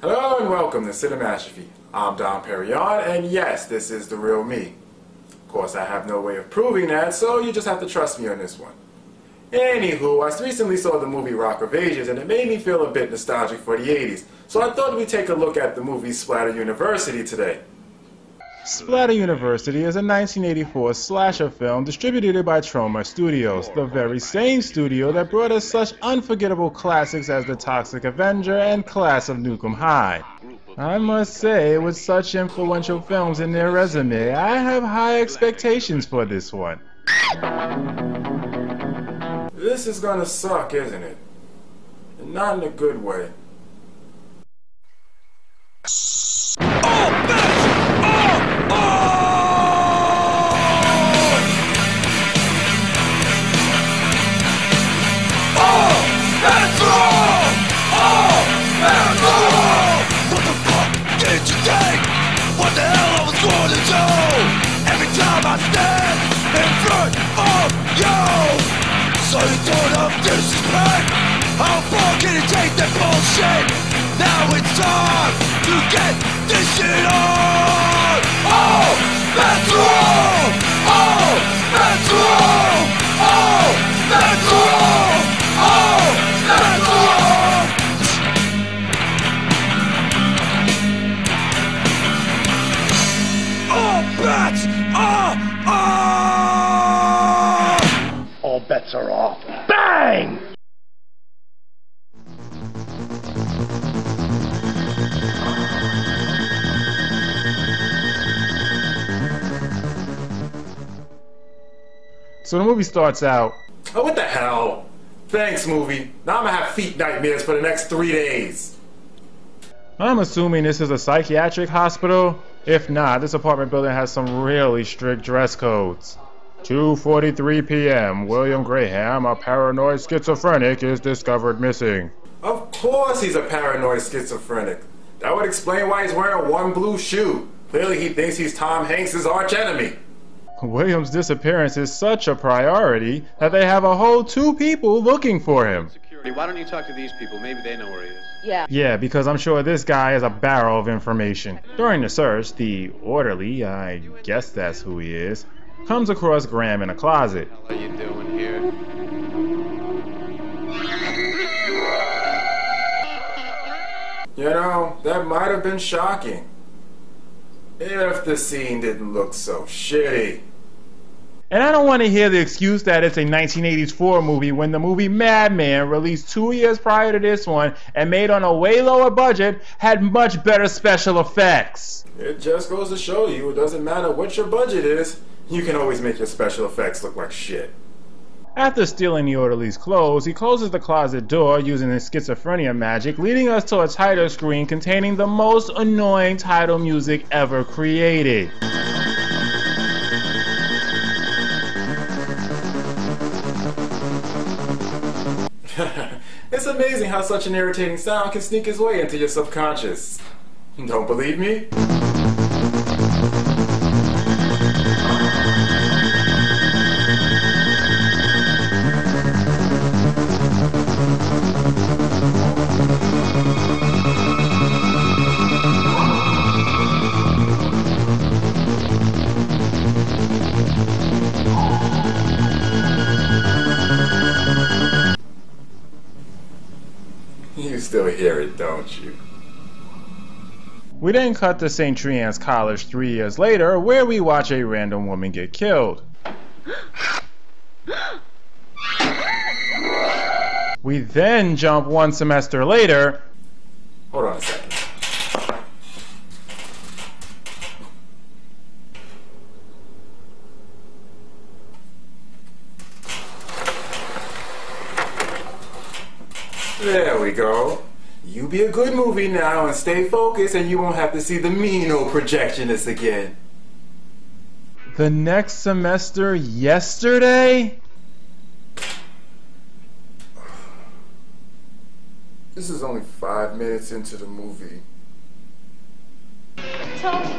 Hello and welcome to Cinematography. I'm Don Perignon, and yes, this is the real me. Of course, I have no way of proving that, so you just have to trust me on this one. Anywho, I recently saw the movie Rock of Ages, and it made me feel a bit nostalgic for the 80s, so I thought we'd take a look at the movie Splatter University today. Splatter University is a 1984 slasher film distributed by Troma Studios, the very same studio that brought us such unforgettable classics as The Toxic Avenger and Class of Nukem High. I must say, with such influential films in their resume, I have high expectations for this one. This is gonna suck, isn't it? And not in a good way. What the hell I was going to do? Every time I stand in front of you. So you don't have disrespect. How far can you take that bullshit? Now it's time to get this shit on. Oh, that's wrong. Oh, that's wrong. Oh, that's wrong. Oh, that's wrong. All bets are off. Bang! So the movie starts out. Oh, what the hell? Thanks, movie. Now I'm gonna have feet nightmares for the next 3 days. I'm assuming this is a psychiatric hospital. If not, this apartment building has some really strict dress codes. 2:43 p.m. William Graham, a paranoid schizophrenic, is discovered missing. Of course he's a paranoid schizophrenic. That would explain why he's wearing one blue shoe. Clearly he thinks he's Tom Hanks' archenemy. William's disappearance is such a priority that they have a whole 2 people looking for him. Security, why don't you talk to these people? Maybe they know where he is. Yeah, because I'm sure this guy is a barrel of information. During the search, the orderly, I guess that's who he is, comes across Graham in a closet. What are you doing here? You know, that might have been shocking. If the scene didn't look so shitty. And I don't want to hear the excuse that it's a 1984 movie when the movie Madman, released 2 years prior to this one and made on a way lower budget, had much better special effects. It just goes to show you, it doesn't matter what your budget is, you can always make your special effects look like shit. After stealing the orderly's clothes, he closes the closet door using his schizophrenia magic, leading us to a title screen containing the most annoying title music ever created. It's amazing how such an irritating sound can sneak its way into your subconscious. Don't believe me? You still hear it, don't you? We then cut to St. Trian's College 3 years later, where we watch a random woman get killed. We then jump 1 semester later. Hold on a second. There we go. You be a good movie now and stay focused and you won't have to see the mean old projectionist again. The next semester yesterday? This is only 5 minutes into the movie. Tony,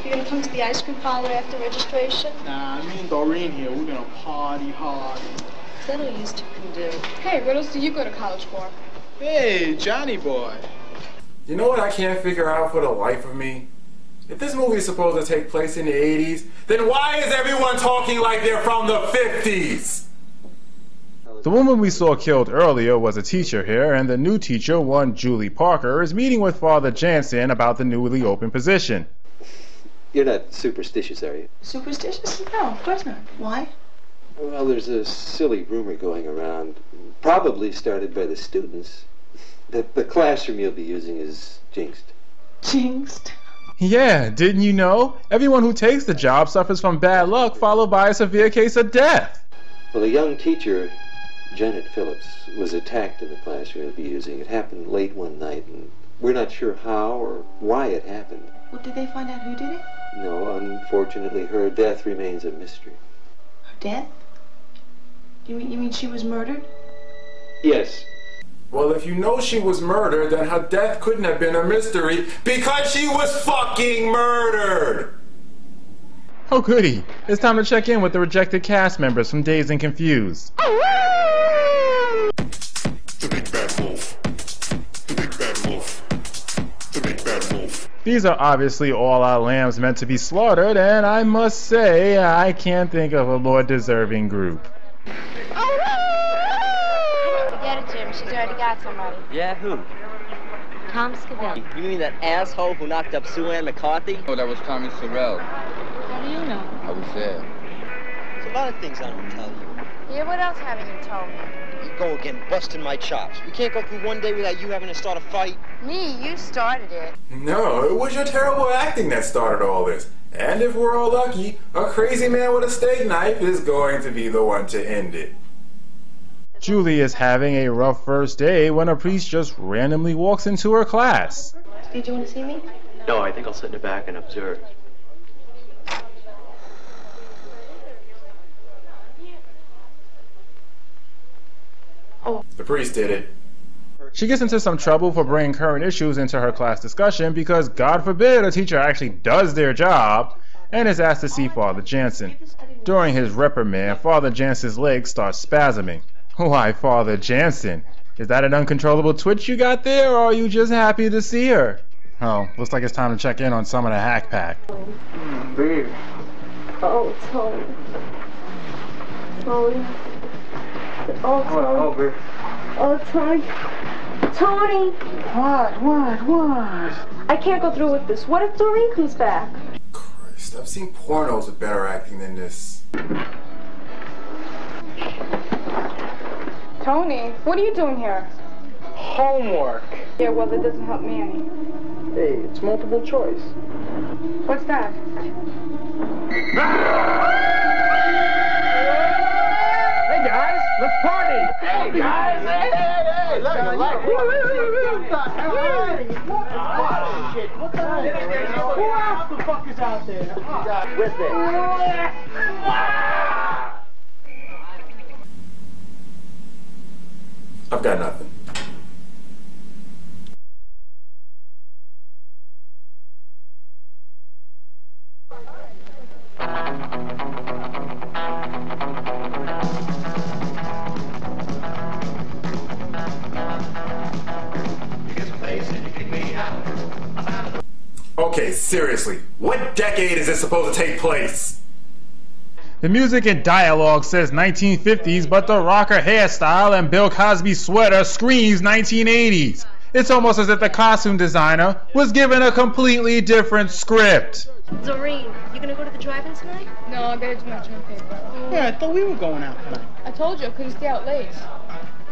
you gonna come to the ice cream parlor after registration? Nah, me and Doreen here, we're gonna party hard. That all you two can do. Hey, what else do you go to college for? Hey, Johnny boy. You know what I can't figure out for the life of me? If this movie is supposed to take place in the 80s, then why is everyone talking like they're from the 50s? The woman we saw killed earlier was a teacher here, and the new teacher, one Julie Parker, is meeting with Father Jansen about the newly opened position. You're not superstitious, are you? Superstitious? No, of course not. Why? Well, there's a silly rumor going around, probably started by the students, that the classroom you'll be using is jinxed. Jinxed? Yeah, didn't you know? Everyone who takes the job suffers from bad luck followed by a severe case of death. Well, a young teacher, Janet Phillips, was attacked in the classroom you'll be using. It happened late one night, and we're not sure how or why it happened. Well, did they find out who did it? No, unfortunately, her death remains a mystery. Her death? You mean she was murdered? Yes. Well, if you know she was murdered, then her death couldn't have been a mystery because she was fucking murdered! Oh goody, it's time to check in with the rejected cast members from Dazed and Confused. The big bad wolf. The big bad wolf. The big bad wolf. These are obviously all our lambs meant to be slaughtered, and I must say, I can't think of a more deserving group. Forget it, Jim. She's already got somebody. Yeah, who? Tom Scavelli. You mean that asshole who knocked up Sue Ann McCarthy? Oh, that was Tommy Sorrell. How do you know? I was there. There's a lot of things I don't tell you. Yeah, what else haven't you told me? You go again, busting my chops. We can't go through one day without you having to start a fight. Me, you started it. No, it was your terrible acting that started all this. And if we're all lucky, a crazy man with a steak knife is going to be the one to end it. Julie is having a rough first day when a priest just randomly walks into her class. Did you want to see me? No, I think I'll sit in the back and observe. Oh. The priest did it. She gets into some trouble for bringing current issues into her class discussion because, God forbid, a teacher actually does their job and is asked to see Father Jansen. During his reprimand, Father Jansen's legs start spasming. Why, Father Jansen? Is that an uncontrollable twitch you got there, or are you just happy to see her? Oh, looks like it's time to check in on some of the hack pack. Babe. Oh, Tony. Tony. Oh, Tony. Oh, babe. Oh, Tony. Tony! What? I can't go through with this. What if Doreen comes back? Christ, I've seen pornos with better acting than this. Tony, what are you doing here? Homework. Yeah, well, that doesn't help me any. Hey, it's multiple choice. What's that? Hey guys, let's party! Hey guys! Hey! Look, what the hell? Who else the fuck is out there? With it. I've got nothing. Okay, seriously, what decade is this supposed to take place? The music and dialogue says 1950s, but the rocker hairstyle and Bill Cosby sweater screams 1980s. It's almost as if the costume designer was given a completely different script. Doreen, you gonna go to the drive-in tonight? No, I gotta do my term paper. Yeah, I thought we were going out tonight. I told you I couldn't stay out late.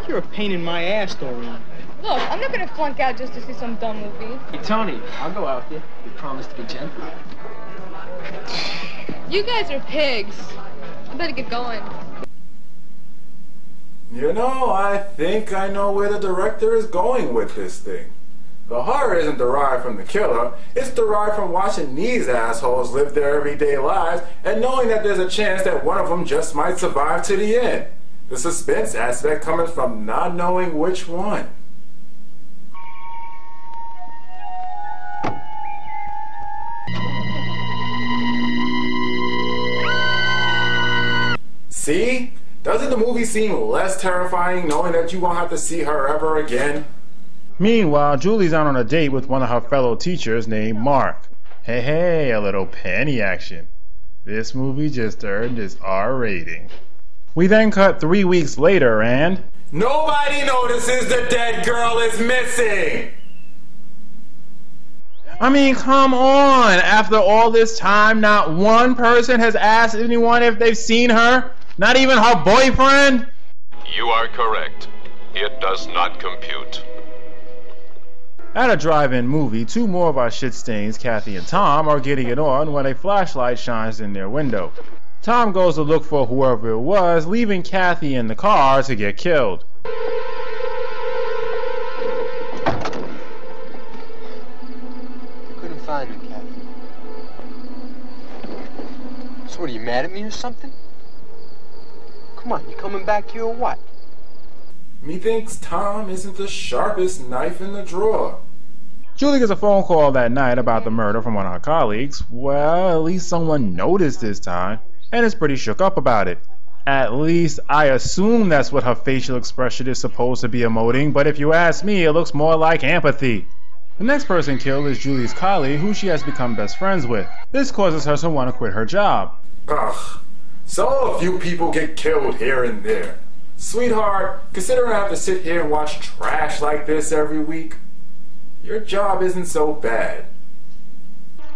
You're a pain in my ass, Doreen. Look, I'm not gonna flunk out just to see some dumb movie. Hey, Tony, I'll go out there. You promise to be gentle. You guys are pigs. I better get going. You know, I think I know where the director is going with this thing. The horror isn't derived from the killer, it's derived from watching these assholes live their everyday lives and knowing that there's a chance that one of them just might survive to the end. The suspense aspect coming from not knowing which one. See? Doesn't the movie seem less terrifying knowing that you won't have to see her ever again? Meanwhile, Julie's out on a date with one of her fellow teachers named Mark. Hey, a little panty action. This movie just earned its R rating. We then cut 3 weeks later and... Nobody notices the dead girl is missing! I mean, come on! After all this time, not one person has asked anyone if they've seen her? Not even her boyfriend? You are correct. It does not compute. At a drive-in movie, two more of our shit stains, Kathy and Tom, are getting it on when a flashlight shines in their window. Tom goes to look for whoever it was, leaving Kathy in the car to get killed. Couldn't find him, Kathy. So what, are you mad at me or something? Come on, you coming back here or what? Methinks Tom isn't the sharpest knife in the drawer. Julie gets a phone call that night about the murder from one of her colleagues. Well, at least someone noticed this time, and is pretty shook up about it. At least, I assume that's what her facial expression is supposed to be emoting, but if you ask me, it looks more like empathy. The next person killed is Julie's colleague, who she has become best friends with. This causes her to want to quit her job. Ugh, so a few people get killed here and there. Sweetheart, considering I have to sit here and watch trash like this every week, your job isn't so bad.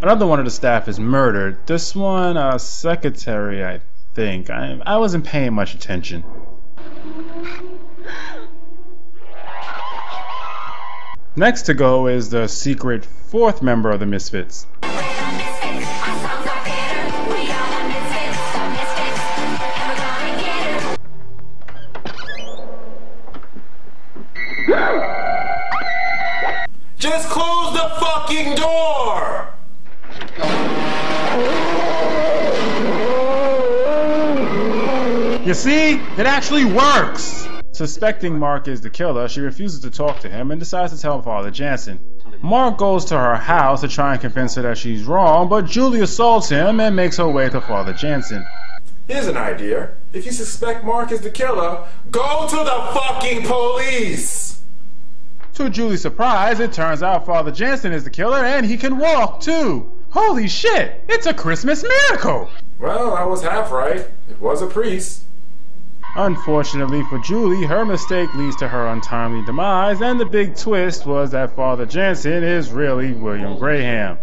Another one of the staff is murdered. This one, a secretary, I think. I wasn't paying much attention. Next to go is the secret fourth member of the Misfits. Just close the fucking door! You see? It actually works! Suspecting Mark is the killer, she refuses to talk to him and decides to tell Father Jansen. Mark goes to her house to try and convince her that she's wrong, but Julie assaults him and makes her way to Father Jansen. Here's an idea. If you suspect Mark is the killer, go to the fucking police! To Julie's surprise, it turns out Father Jansen is the killer and he can walk too! Holy shit! It's a Christmas miracle! Well, I was half right. It was a priest. Unfortunately for Julie, her mistake leads to her untimely demise, and the big twist was that Father Jansen is really William Graham.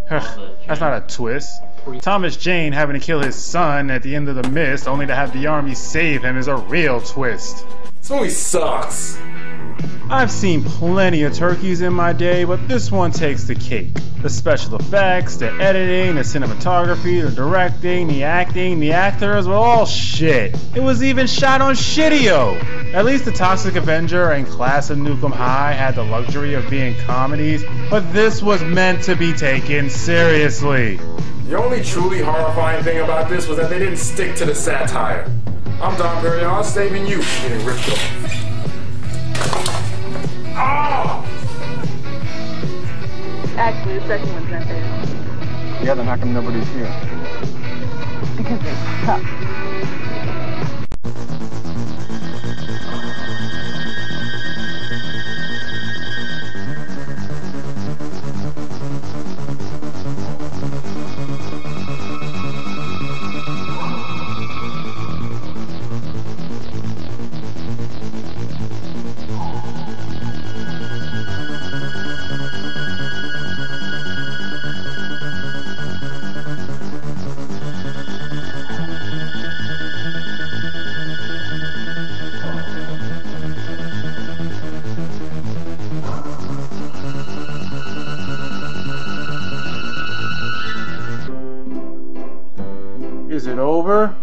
That's not a twist. Thomas Jane having to kill his son at the end of The Mist only to have the army save him is a real twist. This movie sucks. I've seen plenty of turkeys in my day, but this one takes the cake. The special effects, the editing, the cinematography, the directing, the acting, the actors were all shit. It was even shot on shitio. At least The Toxic Avenger and Class of Nukem High had the luxury of being comedies, but this was meant to be taken seriously. The only truly horrifying thing about this was that they didn't stick to the satire. I'm Don Perignon, saving you from getting ripped off. Oh! Actually, the second one's not there. Yeah, then how come nobody's here? Because they're tough. Is it over?